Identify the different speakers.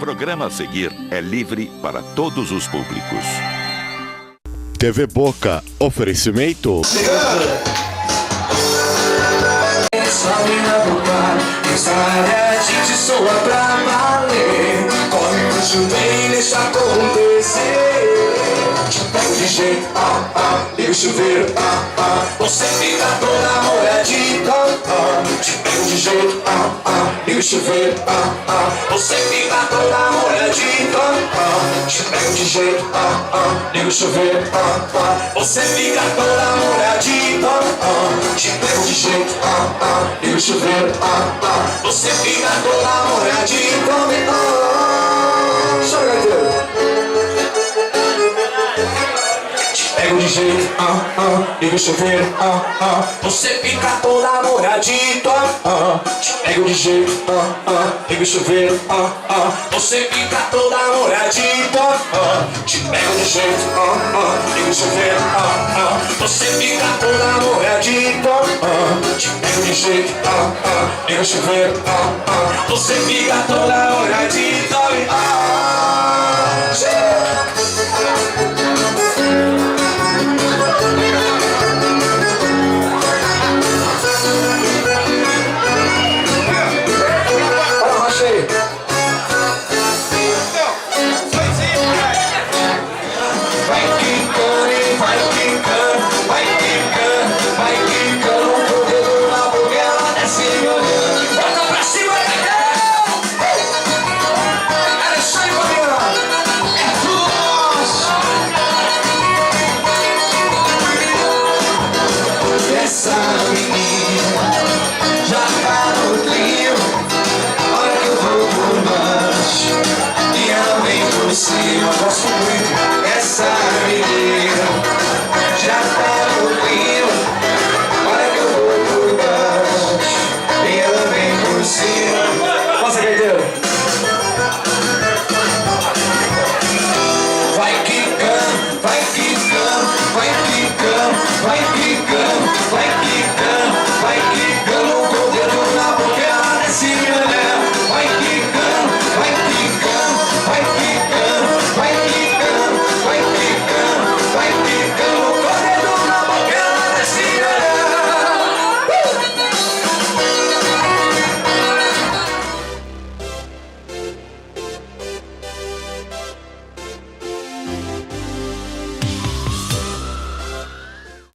Speaker 1: programa a seguir é livre para todos os públicos.
Speaker 2: TV Boca, oferecimento.
Speaker 3: Essa mina do bar, essa área a gente soa pra valer. Corre pro chuveiro, deixa acontecer. Pega de jeito, liga o chuveiro, você fica toda molhadita. Te pego de jeito, liga o chuveiro, você fica toda molhadita. Te pego de jeito, liga o chuveiro, você fica toda molhadita. Te pego de jeito, liga o chuveiro, você fica toda molhadita. Chora, gaiteiro. Pego de jeito, liga o chuveiro, você fica toda molhadita. Te pego de jeito, liga o chuveiro, você fica toda molhadita. Te pego de jeito, liga o chuveiro, você fica toda molhadita. Te pego de jeito, liga o chuveiro, você fica toda